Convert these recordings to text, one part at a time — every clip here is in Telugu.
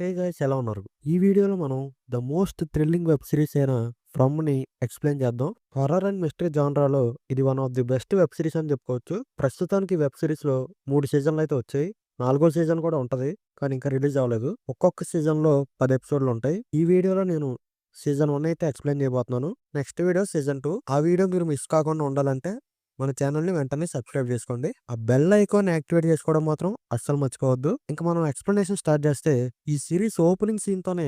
హే గైస్, ఎలా ఉన్నారు? ఈ వీడియోలో మనం the most thrilling web series అయిన 'ఫ్రమ్‌ని' ఎక్స్‌ప్లెయిన్ చేద్దాం. హారర్ అండ్ మిస్టరీ జానరాలో ఇది one of the best web series అని చెప్పుకోవచ్చు. ప్రస్తుతానికి ఈ వెబ్ సిరీస్‌లో 3 సీజన్‌లు అయితే వచ్చాయి. నాలుగో సీజన్ కూడా ఉంటది. కానీ ఇంకా రిలీజ్ అవ్వలేదు. ఒక్కొక్క సీజన్‌లో 10 ఎపిసోడ్‌లు ఉంటాయి. ఈ వీడియోలో నేను సీజన్ 1 అయితే ఎక్స్‌ప్లెయిన్ చేయబోతున్నాను. Next video season 2. ఆ వీడియో మీరు మిస్ కాకుండా ఉండాలంటే మన ఛానల్‌ని వెంటనే సబ్స్క్రైబ్ చేసుకోండి. ఆ బెల్ ఐకాన్ యాక్టివేట్ చేసుకోవడం మాత్రం అస్సలు మర్చిపోవద్దు. ఇంక మనం ఎక్స్‌ప్లనేషన్ స్టార్ట్ చేస్తే ఈ సీరీస్ ఓపెనింగ్ సీన్‌తోనే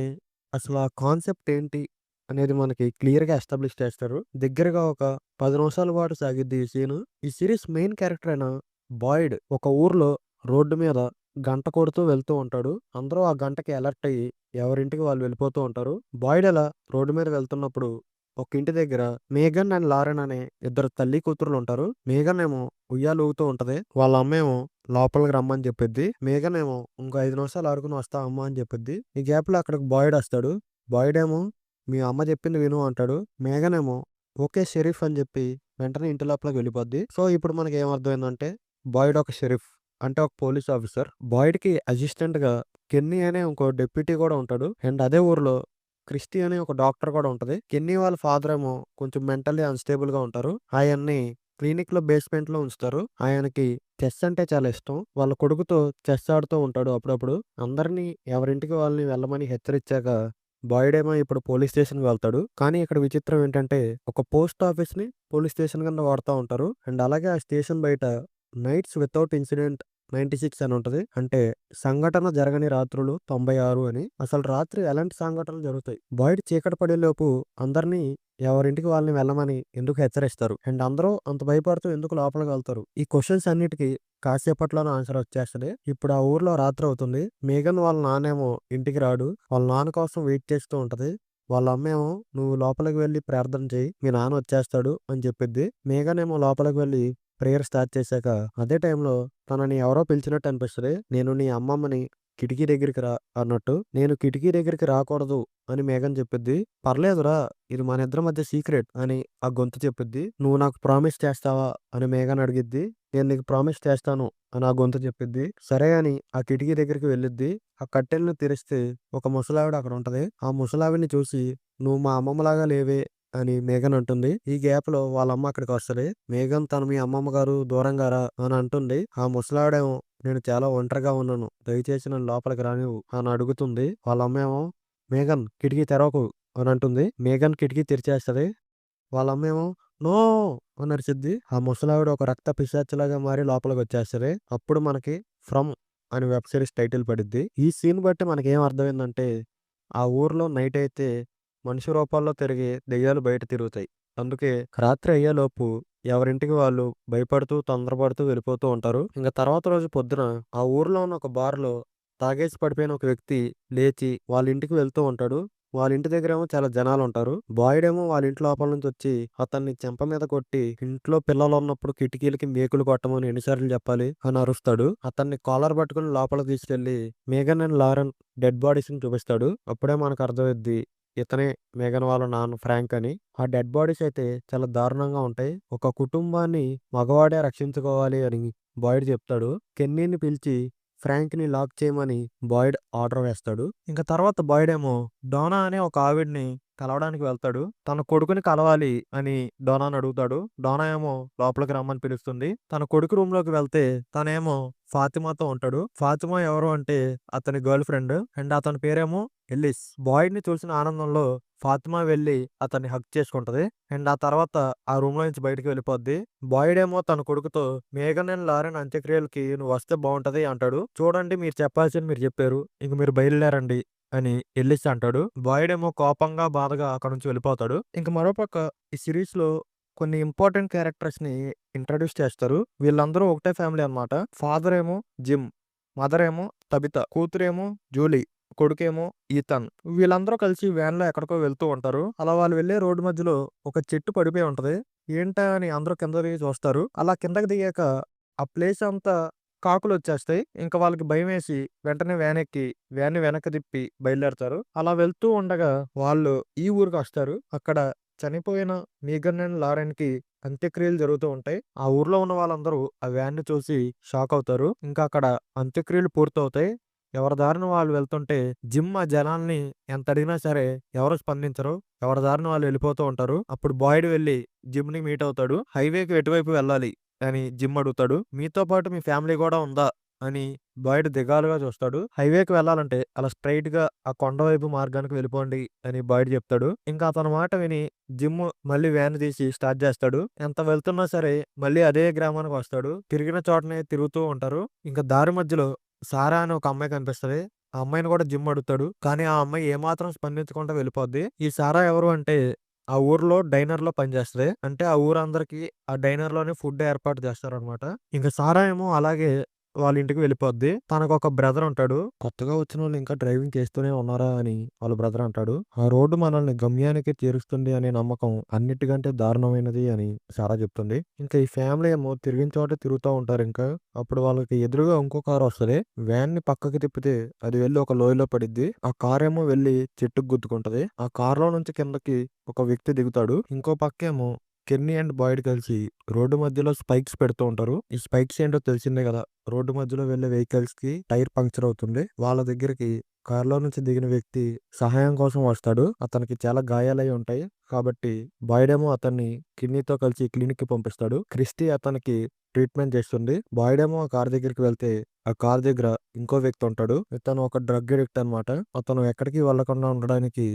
అసలు ఆ కాన్సెప్ట్ ఏంటి అనేది మనకి క్లియర్‌గా ఎస్టాబ్లిష్ చేస్తారు. దగ్గరగా ఒక 10 నిమిషాల పాటు సాగిద్ది ఈ సీను. ఈ సీరీస్ మెయిన్ క్యారెక్టర్ అయిన బాయిడ్ ఒక ఊర్లో రోడ్డు మీద గంట కొడుతూ వెళ్తూ ఉంటాడు. అందరూ ఆ గంటకి అలర్ట్ అయ్యి ఎవరింటికి వాళ్ళు వెళ్ళిపోతూ ఉంటారు. బాయిడ్ అలా రోడ్డు మీద వెళ్తున్నప్పుడు ఒక ఇంటి దగ్గర మేఘన్ అండ్ లారెన్ అనే ఇద్దరు తల్లి కూతురులు ఉంటారు. మేఘన్ ఏమో ఉయ్యాలు ఊగుతూ ఉంటది. వాళ్ళ అమ్మేమో లోపలికి రమ్మని చెప్పిద్ది. మేఘన్ ఏమో ఇంకో 5 నిమిషాలు ఆడుకుని వస్తా అమ్మ అని చెప్పిద్ది. ఈ గ్యాప్ లో అక్కడికి బాయిడ్ వస్తాడు. బాయిడ్ ఏమో మీ అమ్మ చెప్పింది విను అంటాడు. మేఘన్ ఏమో ఓకే షెరీఫ్ అని చెప్పి వెంటనే ఇంటి లోపలికి వెళ్ళిపోద్ది. సో ఇప్పుడు మనకి ఏమర్థమైందంటే బాయిడ్ ఒక షెరీఫ్, అంటే ఒక పోలీస్ ఆఫీసర్. బాయిడ్ కి అసిస్టెంట్ గా కెన్నీ అనే ఇంకో డిప్యూటీ కూడా ఉంటాడు. అండ్ అదే ఊర్లో క్రిస్టి అనే ఒక డాక్టర్ కూడా ఉంటది. కెన్నీ వాళ్ళ ఫాదర్ ఏమో కొంచెం మెంటల్లీ అన్‌స్టేబుల్ గా ఉంటారు. ఆయన్ని క్లినిక్ లో బేస్‌మెంట్ లో ఉంచుతారు. ఆయనకి చెస్ అంటే చాలా ఇష్టం. వాళ్ళ కొడుకుతో చెస్ ఆడుతూ ఉంటాడు అప్పుడప్పుడు. అందరినీ ఎవరింటికి వాళ్ళని వెళ్ళమని హెచ్చరించాక బాయిడ్ ఏమో ఇప్పుడు పోలీస్ స్టేషన్‌కి వెళ్తాడు. కానీ ఇక్కడ విచిత్రం ఏంటంటే ఒక పోస్ట్ ఆఫీస్‌ని పోలీస్ స్టేషన్ కింద వాడుతా ఉంటారు. అండ్ అలాగే ఆ స్టేషన్ బయట నైట్స్ వితౌట్ ఇన్సిడెంట్ 96 అని ఉంటది. అంటే సంఘటన జరగని రాత్రులు 96 అని. అసలు రాత్రి ఎలాంటి సంఘటనలు జరుగుతాయి. బాయిడ్ చీకటి పడేలోపు అందరినీ ఎవరింటికి వాళ్ళని వెళ్ళమని ఎందుకు హెచ్చరిస్తారు. అండ్ అందరూ అంత భయపడుతూ ఎందుకు లోపలికి వెళ్తారు. ఈ క్వశ్చన్స్ అన్నిటికీ కాసేపట్లోనే ఆన్సర్ వచ్చేస్తది. ఇప్పుడు ఆ ఊర్లో రాత్రి అవుతుంది. మేఘన్ వాళ్ళ నాన్నేమో ఇంటికి రాడు. వాళ్ళ నాన్న కోసం వెయిట్ చేస్తూ ఉంటది. వాళ్ళ అమ్మేమో నువ్వు లోపలికి వెళ్ళి ప్రార్థన చెయ్యి, మీ నాన్న వచ్చేస్తాడు అని చెప్పిద్ది. మేఘన్ ఏమో లోపలికి వెళ్ళి ప్రేయర్ స్టార్ట్ చేశాక అదే టైంలో తనని ఎవరో పిలిచినట్టు అనిపిస్తది. నేను నీ అమ్మమ్మని, కిటికీ దగ్గరికి రా అన్నట్టు. నేను కిటికీ దగ్గరికి రాకూడదు అని మేఘన్ చెప్పిద్ది. పర్లేదురా, ఇది మన ఇద్దరి మధ్య సీక్రెట్ అని ఆ గొంతు చెప్పిద్ది. నువ్వు నాకు ప్రామిస్ చేస్తావా అని మేఘన్ అడిగిద్ది. నేను నీకు ప్రామిస్ చేస్తాను అని ఆ గొంతు చెప్పిద్ది. సరే అని ఆ కిటికీ దగ్గరికి వెళ్ళిద్ది. ఆ కట్టెలను తెరిస్తే ఒక ముసలావిడ అక్కడ ఉంటది. ఆ ముసలావిడని చూసి నువ్వు మా అమ్మమ్మలాగా లేవే అని మేఘన్ అంటుంది. ఈ గ్యాప్ లో వాళ్ళ అమ్మ అక్కడికి వస్తది. మేఘన్ తను మీ అమ్మమ్మ గారు దూరంగా రా అని అంటుంది. ఆ ముసలావిడేమో నేను చాలా ఒంటరిగా ఉన్నాను, దయచేసి నన్ను లోపలికి రానివ్వు అని అడుగుతుంది. వాళ్ళ అమ్మేమో మేఘన్ కిటికీ తెరవకు అని అంటుంది. మేఘన్ కిటికీ తెరిచేస్తది. వాళ్ళ అమ్మేమో నో అని అరిచిద్ది. ఆ ముసలావిడ ఒక రక్త పిశాచిలాగా మారి లోపలికి వచ్చేస్తది. అప్పుడు మనకి ఫ్రమ్ అని వెబ్ సిరీస్ టైటిల్ పడిద్ది. ఈ సీన్ బట్టి మనకేం అర్థమైందంటే ఆ ఊర్లో నైట్ అయితే మనిషి రూపాల్లో తిరిగే దెయ్యాలు బయట తిరుగుతాయి. అందుకే రాత్రి అయ్యేలోపు ఎవరింటికి వాళ్ళు భయపడుతూ, తొందరపడుతూ వెళ్ళిపోతూ ఉంటారు. ఇంక తర్వాత రోజు పొద్దున ఆ ఊర్లో ఉన్న ఒక బార్‌లో తాగేసి పడిపోయిన ఒక వ్యక్తి లేచి వాళ్ళ ఇంటికి వెళ్తూ ఉంటాడు. వాళ్ళ ఇంటి దగ్గరేమో చాలా జనాలుంటారు. బాయిడ్ ఏమో వాళ్ళ ఇంటి లోపల నుంచి వచ్చి అతన్ని చెంప మీద కొట్టి, ఇంట్లో పిల్లలున్నప్పుడు కిటికీలకి మేకులు కొట్టమని ఎన్ని సార్లు చెప్పాలి అని అరుస్తాడు. అతన్ని కాలర్ పట్టుకొని లోపలికి తీసుకెళ్లి మేఘన్ అండ్ లారెన్ డెడ్ బాడీస్‌ని చూపిస్తాడు. అప్పుడే మనకు అర్థమైద్ది ఇతనే మేఘన్ వాళ్ళ నాన్న ఫ్రాంక్ అని. ఆ డెడ్ బాడీస్ అయితే చాలా దారుణంగా ఉంటాయి. ఒక కుటుంబాన్ని మగవాడే రక్షించుకోవాలి అని బాయిడ్ చెప్తాడు. కెన్నీని పిలిచి ఫ్రాంక్‌ని లాక్ చేయమని బాయిడ్ ఆర్డర్ వేస్తాడు. ఇంక తర్వాత బాయిడ్ ఏమో డోనా అనే ఒక ఆవిడని కలవడానికి వెళ్తాడు. తన కొడుకుని కలవాలి అని డోనాని అడుగుతాడు. డోనా ఏమో లోపలికి రమ్మని పిలుస్తుంది. తన కొడుకు రూమ్ లోకి వెళ్తే తనేమో ఫాతిమాతో ఉంటాడు. ఫాతిమా ఎవరు అంటే అతని గర్ల్ ఫ్రెండ్. అండ్ అతని పేరేమో ఎల్లిస్. బాయిడ్ ని చూసిన ఆనందంలో ఫాతిమా వెళ్లి అతన్ని హగ్ చేసుకుంటది. అండ్ ఆ తర్వాత ఆ రూమ్ లో నుంచి బయటకు వెళ్ళిపోద్ది. బాయిడ్ ఏమో తన కొడుకుతో మేఘన్ అండ్ లారెన్ అంత్యక్రియలకి నువ్వు వస్తే బాగుంటది అంటాడు. చూడండి, మీరు చెప్పాల్సింది మీరు చెప్పారు, ఇంక మీరు బయలుదేరండి అని ఎల్లిస్ అంటాడు. బాయిడ్ ఏమో కోపంగా బాధగా అక్కడ నుంచి వెళ్ళిపోతాడు. ఇంక మరోపక్క ఈ సిరీస్ లో కొన్ని ఇంపార్టెంట్ క్యారెక్టర్స్ ని ఇంట్రడ్యూస్ చేస్తారు. వీళ్ళందరూ ఒకటే ఫ్యామిలీ అన్నమాట. ఫాదర్ ఏమో జిమ్, మదర్ ఏమో తబిత, కూతురేమో జూలీ, కొడుకేమో ఈథన్. వీళ్ళందరూ కలిసి వ్యాన్ లో ఎక్కడికో వెళ్తూ ఉంటారు. అలా వాళ్ళు వెళ్లే రోడ్డు మధ్యలో ఒక చెట్టు పడిపోయి ఉంటది. ఏంటా అని అందరూ కింద దిగి చూస్తారు. అలా కిందకి దిగాక ఆ ప్లేస్ అంతా కాకులొచ్చేస్తాయి. ఇంక వాళ్ళకి భయమేసి వెంటనే వ్యాన్ ఎక్కి వ్యాన్‌ని వెనక్కి తిప్పి బయలుదేరతారు. అలా వెళ్తూ ఉండగా వాళ్ళు ఈ ఊరికొస్తారు. అక్కడ చనిపోయిన మీగన్ అండ్ లారెన్‌కి అంత్యక్రియలు జరుగుతూ ఉంటాయి. ఆ ఊర్లో ఉన్న వాళ్ళందరూ ఆ వ్యాన్‌ని చూసి షాక్ అవుతారు. ఇంకా అక్కడ అంత్యక్రియలు పూర్తవుతాయి. ఎవరి దారిన వాళ్ళు వెళ్తుంటే జిమ్ ఆ జనాల్ని ఎంత అడిగినా సరే ఎవరు స్పందించరు. ఎవరి దారిన వాళ్ళు వెళ్ళిపోతూ ఉంటారు. అప్పుడు బాయిడ్ వెళ్లి జిమ్‌ని మీట్ అవుతాడు. హైవేకి ఎటువైపు వెళ్ళాలి అని జిమ్ అడుగుతాడు. మీతో పాటు మీ ఫ్యామిలీ కూడా ఉందా అని బాయిడ్ దిగాలుగా చూస్తాడు. హైవేకి వెళ్ళాలంటే అలా స్ట్రెయిట్‌గా ఆ కొండ వైపు మార్గానికి వెళ్ళిపోండి అని బాయిడ్ చెప్తాడు. ఇంకా అతని మాట విని జిమ్ మళ్ళీ వ్యాన్ తీసి స్టార్ట్ చేస్తాడు. ఎంత వెళ్తున్నా సరే మళ్ళీ అదే గ్రామానికి వస్తాడు. తిరిగిన చోటనే తిరుగుతూ ఉంటారు. ఇంకా దారి మధ్యలో సారా అనే ఒక అమ్మాయి కనిపిస్తది. ఆ అమ్మాయిని కూడా జిమ్ అడుగుతాడు. కానీ ఆ అమ్మాయి ఏమాత్రం స్పందించకుండా వెళ్ళిపోద్ది. ఈ సారా ఎవరు అంటే ఆ ఊర్లో డైనర్‌లో పనిచేస్తది. అంటే ఆ ఊరందరికీ ఆ డైనర్‌లోనే ఫుడ్ ఏర్పాటు చేస్తారనమాట. ఇంక సారా ఏమో అలాగే వాళ్ళ ఇంటికి వెళ్ళిపోద్ది. తనకొక బ్రదర్ ఉంటాడు. కొత్తగా వచ్చినోళ్ళు ఇంకా డ్రైవింగ్ చేస్తూనే ఉన్నారా అని వాళ్ళ బ్రదర్ అంటాడు. ఆ రోడ్డు మనల్ని గమ్యానికి చేరుస్తుంది అనే నమ్మకం అన్నిటికంటే దారుణమైనది అని సారా చెప్తుంది. ఇంకా ఈ ఫ్యామిలీ ఏమో తిరిగిన చోట తిరుగుతా ఉంటారింకా. అప్పుడు వాళ్ళకి ఎదురుగా ఇంకో కారు వస్తది. వ్యాన్‌ని పక్కకి తిప్పితే అది వెళ్లి ఒక లోయలో పడిద్ది. ఆ కారేమో వెళ్లి చెట్టుకి గుద్దుకుంటది. ఆ కార్‌లో నుంచి కిందకి ఒక వ్యక్తి దిగుతాడు. ఇంకో పక్కేమో కెన్నీ అండ్ బాయిడ్ కలిసి రోడ్డు మధ్యలో స్పైక్స్ పెడుతూ ఉంటారు. ఈ స్పైక్స్ ఏంటో తెలిసిందే కదా! రోడ్డు మధ్యలో వెళ్లే వెహికల్స్‌కి టైర్ పంక్చర్ అవుతుంది. వాళ్ళ దగ్గరికి కార్‌లో నుంచి దిగిన వ్యక్తి సహాయం కోసం వస్తాడు. అతనికి చాలా గాయాలై ఉంటాయి. కాబట్టి బాయిడ్ ఏమో అతన్ని కిన్నీతో కలిసి క్లినిక్‌కి పంపిస్తాడు. క్రిస్టీ అతనికి ట్రీట్మెంట్ చేస్తుంది. బాయిడ్ ఏమో ఆ కార్ దగ్గరికి వెళ్తే ఆ కార్ దగ్గర ఇంకో వ్యక్తి ఉంటాడు. ఇతను ఒక డ్రగ్ అడిక్ట్ అన్నమాట. అతను ఎక్కడికి వెళ్ళకుండా ఉండడానికి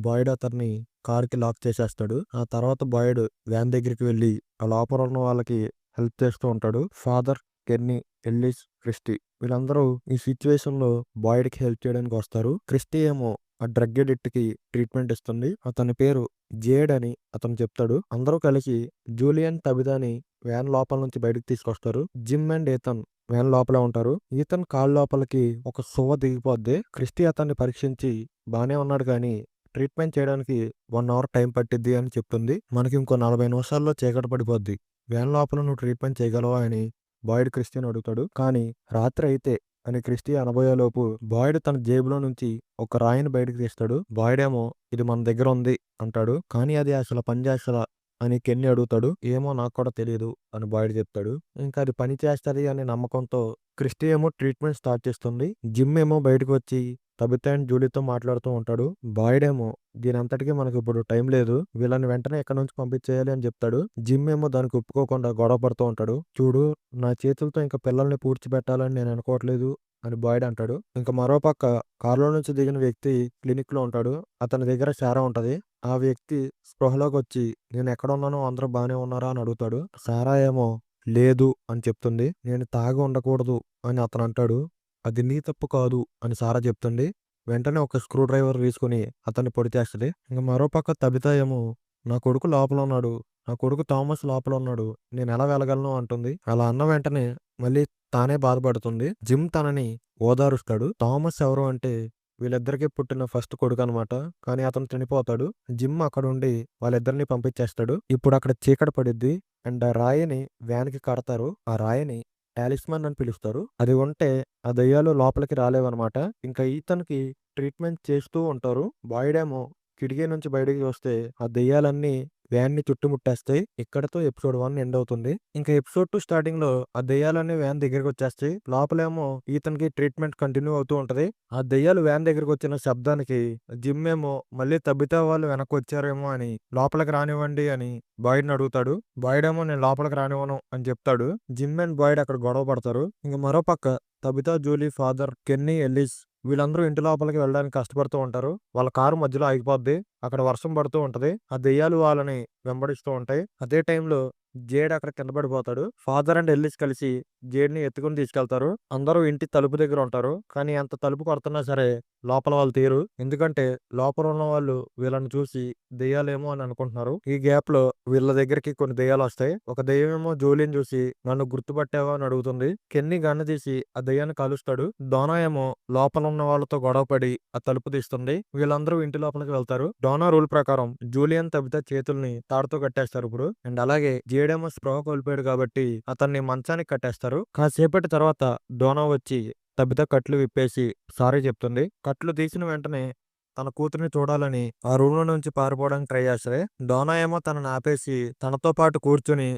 బాయిడ్ అతన్ని కార్‌కి లాక్ చేసేస్తాడు. ఆ తర్వాత బాయిడ్ వ్యాన్ దగ్గరికి వెళ్లి ఆ లోపల ఉన్న వాళ్ళకి హెల్ప్ చేస్తూ ఉంటాడు. ఫాదర్, కెన్నీ, ఎల్లిస్, క్రిస్టీ వీళ్ళందరూ ఈ సిట్యుయేషన్‌లో బాయిడ్‌కి హెల్ప్ చేయడానికి వస్తారు. క్రిస్టీ ఏమో ఆ డ్రగ్ అడిక్ట్‌కి ట్రీట్మెంట్ ఇస్తుంది. అతని పేరు జేడ్ అని అతను చెప్తాడు. అందరూ కలిసి జూలియన్, తబితాని వ్యాన్ లోపల నుంచి బయటకు తీసుకొస్తారు. జిమ్ అండ్ ఈథన్ వ్యాన్ లోపలే ఉంటారు. ఈథన్ కాళ్ళ లోపలికి ఒక సువ్వ దిగిపోద్ది. క్రిస్టీ అతన్ని పరీక్షించి బానే ఉన్నాడు కానీ ట్రీట్మెంట్ చేయడానికి 1 అవర్ టైం పట్టిద్ది అని చెప్తుంది. మనకి ఇంకో 40 నిమిషాల్లో చీకటి పడిపోద్ది. వ్యాన్ లోపల నువ్వు ట్రీట్మెంట్ చేయగలవా అని బాయిడ్ క్రిస్టీని అడుగుతాడు. కానీ రాత్రి అయితే అని క్రిస్టీ అనబోయేలోపు బాయిడ్ తన జేబులో నుంచి ఒక రాయిని బయటకు తీస్తాడు. బాయిడ్ ఏమో ఇది మన దగ్గర ఉంది అంటాడు. కానీ అది అసలు పనిచేస్తదా అని కెన్నీ అడుగుతాడు. ఏమో నాకు కూడా తెలియదు అని బాయిడ్ చెప్తాడు. ఇంకా అది పని చేస్తది అనే నమ్మకంతో క్రిస్టీ ఏమో ట్రీట్మెంట్ స్టార్ట్ చేస్తుంది. జిమ్ ఏమో బయటకు వచ్చి తబితా అండ్ జూలీతో మాట్లాడుతూ ఉంటాడు. బాయిడ్ ఏమో దీనంతటికి మనకి ఇప్పుడు టైం లేదు. వీళ్ళని వెంటనే ఎక్కడి నుంచి పంపించేయాలి అని చెప్తాడు. జిమ్ ఏమో దానికి ఒప్పుకోకుండా గొడవ పడుతూ ఉంటాడు. చూడు నా చేతులతో ఇంకా పిల్లల్ని పూడ్చిపెట్టాలని నేను అనుకోవట్లేదు అని బాయిడ్ అంటాడు. ఇంకా మరోపక్క కారులో నుంచి దిగిన వ్యక్తి క్లినిక్‌లో ఉంటాడు. అతని దగ్గర సారా ఉంటది. ఆ వ్యక్తి స్పృహలోకొచ్చి నేను ఎక్కడున్నానో అందరూ బానే ఉన్నారా అని అడుగుతాడు. సారా ఏమో లేదు అని చెప్తుంది. నేను తాగి ఉండకూడదు అని అతను అంటాడు. అది నీ తప్పు కాదు అని సారా చెప్తుంది. వెంటనే ఒక స్క్రూ డ్రైవర్ తీసుకొని అతన్ని పొడి చేస్తది. ఇంక మరోపక్క తబిత ఏమో నా కొడుకు లోపల ఉన్నాడు. నా కొడుకు థామస్ లోపల ఉన్నాడు. నేను ఎలా వెళ్ళగలను అంటుంది. అలా అన్న వెంటనే మళ్ళీ తానే బాధపడుతుంది. జిమ్ తనని ఓదారుస్తాడు. థామస్ ఎవరు అంటే వీళ్ళిద్దరికీ పుట్టిన ఫస్ట్ కొడుకనమాట. కానీ అతను చనిపోతాడు. జిమ్ అక్కడుండి వాళ్ళిద్దరిని పంపించేస్తాడు. ఇప్పుడు అక్కడ చీకటి పడిద్ది. అండ్ ఆ రాయిని వ్యాన్‌కి కడతారు. ఆ రాయిని టాలిస్మాన్ అని పిలుస్తారు. అది ఉంటే ఆ దెయ్యాలు లోపలికి రాలేవనమాట. ఇంకా ఈతన్‌కి ట్రీట్మెంట్ చేస్తూ ఉంటారు. బాయిడ్ ఏమో కిటికీ నుంచి బయటికి చూస్తే ఆ దెయ్యాలన్నీ వ్యాన్‌ని చుట్టుముట్టేస్తాయి. ఇక్కడితో ఎపిసోడ్ 1 ఎండ్ అవుతుంది. ఇంకా ఎపిసోడ్ 2 స్టార్టింగ్‌లో ఆ దెయ్యాలన్నీ వ్యాన్ దగ్గరికొచ్చేస్తాయి. లోపలేమో ఈతన్‌కి ట్రీట్మెంట్ కంటిన్యూ అవుతూ ఉంటది. ఆ దెయ్యాలు వ్యాన్ దగ్గరికొచ్చిన శబ్దానికి జిమ్ ఏమో మళ్ళీ తబితా వాళ్ళు వెనక్కొచ్చారేమో అని లోపలికి రానివ్వండి అని బాయిడ్‌ని అడుగుతాడు. బాయిడ్ ఏమో నేను లోపలికి రానివ్వను అని చెప్తాడు. జిమ్ అండ్ బాయిడ్ అక్కడ గొడవ పడతారు. ఇంక మరోపక్క Tabitha, Julie, father, Kenny, Ellis వీళ్ళందరూ ఇంటి లోపలికి వెళ్ళడానికి కష్టపడుతూ ఉంటారు. వాళ్ళ కారు మధ్యలో ఆగిపోద్ది. అక్కడ వర్షం పడుతూ ఉంటది. ఆ దెయ్యాలు వాళ్ళని వెంబడిస్తూ ఉంటాయి. అదే టైంలో జేడ్ అక్కడ కింద పడిపోతాడు. ఫాదర్ అండ్ ఎల్లిస్ కలిసి జేడ్‌ని ఎత్తుకొని తీసుకెళ్తారు. అందరూ ఇంటి తలుపు దగ్గర ఉంటారు. కానీ ఎంత తలుపు కొడుతున్నా సరే లోపల వాళ్ళు తీయరు. ఎందుకంటే లోపల ఉన్న వాళ్ళు వీళ్ళని చూసి దెయ్యాలేమో అని అనుకుంటున్నారు. ఈ గ్యాప్‌లో వీళ్ళ దగ్గరికి కొన్ని దెయ్యాలొస్తాయి. ఒక దెయ్యమేమో జూలీని చూసి నన్ను గుర్తుపట్టావా అని అడుగుతుంది. కెన్నీ గన్ తీసి ఆ దెయ్యాన్ని కాలుస్తాడు. డోనా ఏమో లోపల ఉన్న వాళ్ళతో గొడవపడి ఆ తలుపు తీస్తుంది. వీళ్ళందరూ ఇంటి లోపలికి వెళ్తారు. డోనా రూల్ ప్రకారం జూలియన్, తబితా చేతుల్ని తాడుతో కట్టేస్తారు ఇప్పుడు. అండ్ అలాగే జేడేమో స్పృహ కోల్పోయాడు కాబట్టి అతన్ని మంచానికి కట్టేస్తారు. కాసేపటి తర్వాత డోనా వచ్చి తబిత కట్లు విప్పేసి సారీ చెప్తుంది. కట్లు తీసిన వెంటనే తన కూతురిని చూడాలని ఆ రూమ్‌లో నుంచి పారిపోవడానికి ట్రై చేస్తది. డోనా ఏమో తనని ఆపేసి తనతో పాటు కూర్చొని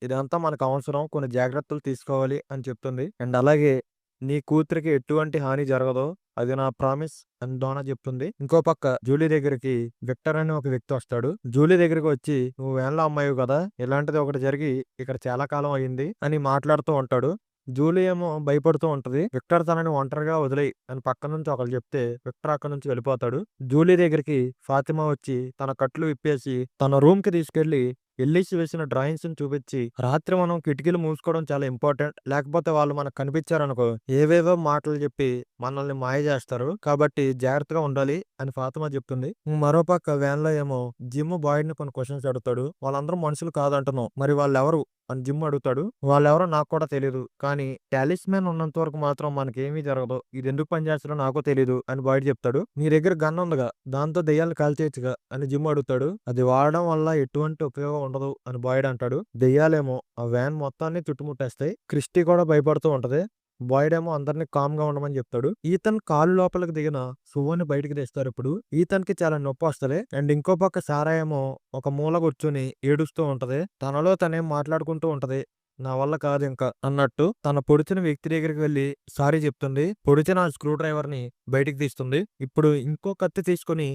ఇదంతా మనకు అవసరం. కొన్ని జాగ్రత్తలు తీసుకోవాలి అని చెప్తుంది. అండ్ అలాగే నీ కూతురికి ఎటువంటి హాని జరగదు. అది నా ప్రామిస్ అని డోనా చెప్తుంది. ఇంకో పక్క జూలీ దగ్గరికి విక్టర్ అనే ఒక వ్యక్తి వస్తాడు. జూలీ దగ్గరికి వచ్చి నువ్వు వ్యాన్‌లో అమ్మాయివి కదా! ఇలాంటిది ఒకటి జరిగి ఇక్కడ చాలా కాలం అయింది అని మాట్లాడుతూ ఉంటాడు. జూలీ ఏమో భయపడుతూ ఉంటది. విక్టర్ తనని ఒంటరిగా వదిలేయ్ అని పక్క నుంచి ఒకళ్ళు చెప్తే విక్టర్ అక్కడి నుంచి వెళ్ళిపోతాడు. జూలీ దగ్గరికి ఫాతిమా వచ్చి తన కట్లు విప్పేసి తన రూమ్‌కి తీసుకెళ్ళి ఎల్లీసి వేసిన డ్రాయింగ్స్‌ని చూపించి రాత్రి మనం కిటికీలు మూసుకోవడం చాలా ఇంపార్టెంట్. లేకపోతే వాళ్ళు మనకు కనిపించారనుకో ఏవేవో మాటలు చెప్పి మనల్ని మాయ చేస్తారు. కాబట్టి జాగ్రత్తగా ఉండాలి అని ఫాతిమా చెప్తుంది. మరోపక్క వ్యాన్‌లో ఏమో జిమ్ బాయ్‌ని కొన్ని క్వెషన్స్ అడుగుతాడు. వాళ్ళందరూ మనుషులు కాదంటున్నావు. మరి వాళ్ళెవరు అని జిమ్ అడుగుతాడు. వాళ్ళెవరో నాకు కూడా తెలీదు. కానీ టాలిస్మాన్ ఉన్నంత వరకు మాత్రం మనకేమీ జరగదు. ఇది ఎందుకు పనిచేస్తాడో నాకు తెలీదు అని బాయ్డ్ చెప్తాడు. నీ దగ్గర గన్ ఉందిగా దాంతో దెయ్యాలను కాల్చేయచ్చుగా అని జిమ్ అడుగుతాడు. అది వాడడం వల్ల ఎటువంటి ఉపయోగం ఉండదు అని బాయ్డ్ అంటాడు. దెయ్యాలేమో ఆ వ్యాన్ మొత్తాన్ని చుట్టుముట్టేస్తాయి. క్రిస్టీ కూడా భయపడుతూ ఉంటది. బాయ్డ్ ఏమో అందరిని కామ్ గా ఉండమని చెప్తాడు. ఈతన్ కాలు లోపలికి దిగిన సువ్వని బయటికి తెస్తారు. ఇప్పుడు ఈతన్‌కి చాలా నొప్పి వస్తది. అండ్ ఇంకో పక్క సారా ఏమో ఒక మూల కూర్చొని ఏడుస్తూ ఉంటది. తనలో తనేం మాట్లాడుకుంటూ ఉంటది. నా వల్ల కాదింక అన్నట్టు తన పొడిచిన వ్యక్తి దగ్గరికి వెళ్లి సారీ చెప్తుంది. పొడిచిన స్క్రూ డ్రైవర్‌ని బయటికి తీస్తుంది. ఇప్పుడు ఇంకో కత్తి తీసుకొని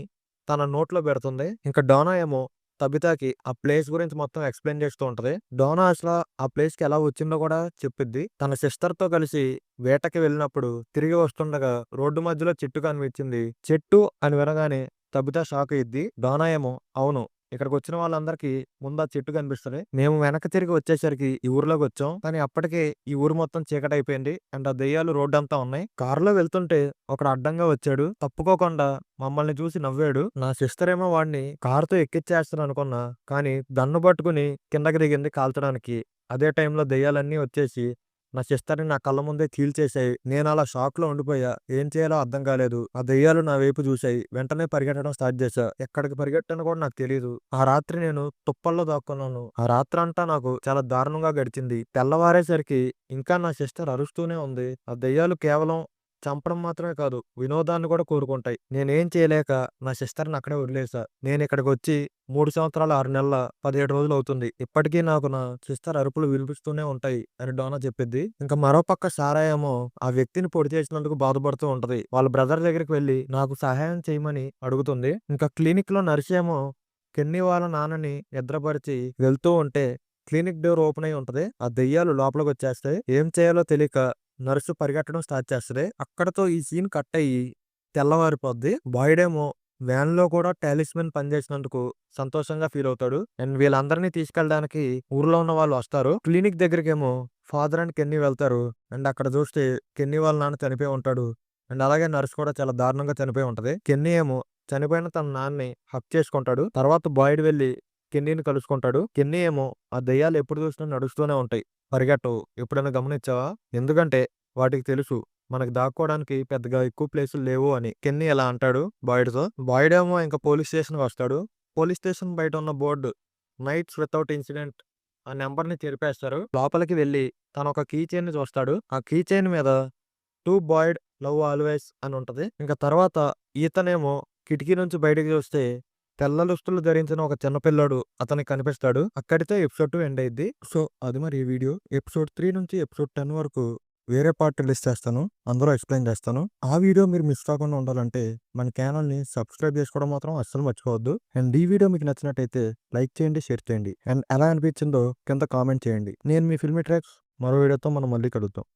తన నోట్లో పెడుతుంది. ఇంకా డోనా ఏమో తబితాకి ఆ ప్లేస్ గురించి మొత్తం ఎక్స్‌ప్లెయిన్ చేస్తూ ఉంటది. డోనా అసల ఆ ప్లేస్‌కి ఎలా వచ్చిందో కూడా చెప్పిద్ది. తన సిస్టర్‌తో కలిసి వేటకి వెళ్ళినప్పుడు తిరిగి వస్తుండగా రోడ్డు మధ్యలో చెట్టు కనిపించింది. చెట్టు అని వినగానే తబితా షాక్ అయ్యిద్ది. డోనా ఏమో అవును ఇక్కడికొచ్చిన వాళ్ళందరికీ ముందు ఆ చెట్టు కనిపిస్తది. మేము వెనక్కి తిరిగి వచ్చేసరికి ఈ ఊర్లోకొచ్చాం. కానీ అప్పటికే ఈ ఊరు మొత్తం చీకటయిపోయింది. అండ్ ఆ దెయ్యాలు రోడ్డంతా ఉన్నాయి. కారులో వెళ్తుంటే ఒకడు అడ్డంగా వచ్చాడు. తప్పుకోకుండా మమ్మల్ని చూసి నవ్వాడు. నా సిస్టర్ ఏమో వాడిని కారుతో ఎక్కిచ్చేస్తాననుకున్నా. కానీ గన్ను పట్టుకుని కిందకి దిగింది కాల్చడానికి. అదే టైంలో దెయ్యాలన్నీ వచ్చేసి నా సిస్టర్‌ని నా కళ్ళ ముందే చీల్చేశాయి. నేనలా షాక్‌లో ఉండిపోయా. ఏం చేయాలో అర్థం కాలేదు. ఆ దెయ్యాలు నా వైపు చూశాయి. వెంటనే పరిగెట్టడం స్టార్ట్ చేశా. ఎక్కడికి పరిగెట్టానో కూడా నాకు తెలీదు. ఆ రాత్రి నేను తుప్పల్లో దాక్కున్నాను. ఆ రాత్రంతా నాకు చాలా దారుణంగా గడిచింది. తెల్లవారేసరికి ఇంకా నా సిస్టర్ అరుస్తూనే ఉంది. ఆ దెయ్యాలు కేవలం చంపడం మాత్రమే కాదు, వినోదాన్ని కూడా కోరుకుంటాయి. నేనేం చేయలేక నా సిస్టర్‌ని అక్కడే వదిలేసా. నేనిక్కడికొచ్చి 3 సంవత్సరాలు 6 నెలల 17 రోజులవుతుంది. ఇప్పటికీ నాకు నా సిస్టర్ అరుపులు వినిపిస్తూనే ఉంటాయి అని డోనా చెప్పిద్ది. ఇంకా మరోపక్క సారా ఏమో ఆ వ్యక్తిని పొడి చేసినందుకు బాధపడుతూ ఉంటది. వాళ్ళ బ్రదర్ దగ్గరికి వెళ్లి నాకు సహాయం చేయమని అడుగుతుంది. ఇంకా క్లినిక్‌లో నర్స్ ఏమో కెన్నీ వాళ్ళ నాన్నని నిద్రపరిచి వెళ్తూ ఉంటే క్లినిక్ డోర్ ఓపెన్ అయి ఉంటది. ఆ దెయ్యాలు లోపలికొచ్చేస్తాయి. ఏం చేయాలో తెలియక నర్సు పరిగెట్టడం స్టార్ట్ చేస్తది. అక్కడితో ఈ సీన్ కట్ అయ్యి తెల్లవారిపోద్ది. బాయ్డేమో వ్యాన్‌లో కూడా టాలిస్మాన్ పనిచేసినందుకు సంతోషంగా ఫీల్ అవుతాడు. అండ్ వీళ్ళందరినీ తీసుకెళ్ళడానికి ఊర్లో ఉన్న వాళ్ళు వస్తారు. క్లినిక్ దగ్గరికేమో ఫాదర్ అండ్ కెన్నీ వెళ్తారు. అండ్ అక్కడ చూస్తే కెన్నీ వాళ్ళ నాన్న చనిపోయి ఉంటాడు. అండ్ అలాగే నర్స్ కూడా చాలా దారుణంగా చనిపోయి ఉంటది. కెన్నీ ఏమో చనిపోయిన తన నాన్నని హగ్ చేసుకుంటాడు. తర్వాత బాయ్డ్ వెళ్లి కెన్నీని కలుసుకుంటాడు. కెన్నీ ఏమో ఆ దెయ్యాలు ఎప్పుడు చూసినా నడుస్తూనే ఉంటాయి. పరిగెట్టవు. ఎప్పుడైనా గమనించావా? ఎందుకంటే వాటికి తెలుసు మనకు దాక్కోవడానికి పెద్దగా ఎక్కువ ప్లేసులు లేవు అని. కెన్నీ ఇలా అంటాడు బాయ్డ్‌తో. బాయ్డ్ ఏమో ఇంక పోలీస్ స్టేషన్‌కి వస్తాడు. పోలీస్ స్టేషన్ బయట ఉన్న బోర్డు నైట్స్ వితౌట్ ఇన్సిడెంట్ ఆ నంబర్‌ని చెరిపేస్తారు. లోపలికి వెళ్లి తనొక కీ చైన్‌ని చూస్తాడు. ఆ కీ చైన్ మీద టు బాయ్డ్ లవ్ ఆల్వేస్ అని ఉంటది. ఇంక తర్వాత ఈతనేమో కిటికీ నుంచి బయటికి చూస్తే తెల్ల దుస్తులు ధరించిన ఒక చిన్న పిల్లోడు అతనికి కనిపిస్తాడు. అక్కడితో ఎపిసోడ్ 2 ఎండ్ అయ్యిద్ది. సో, అది మరి ఈ వీడియో. ఎపిసోడ్ 3 నుంచి ఎపిసోడ్ 10 వరకు వేరే పార్ట్ రిలీజ్ చేస్తాను. అందులో ఎక్స్‌ప్లెయిన్ చేస్తాను. ఆ వీడియో మీరు మిస్ కాకుండా ఉండాలంటే మన ఛానెల్‌ని సబ్స్క్రైబ్ చేసుకోవడం మాత్రం అస్సలు మర్చిపోవద్దు. అండ్ ఈ వీడియో మీకు నచ్చినట్టయితే లైక్ చేయండి, షేర్ చేయండి. అండ్ ఎలా అనిపించిందో కింద కామెంట్ చేయండి. నేను మీ ఫిల్మీ ట్రాక్స్ మరో వీడియోతో మనం మళ్ళీ కలుద్దాం.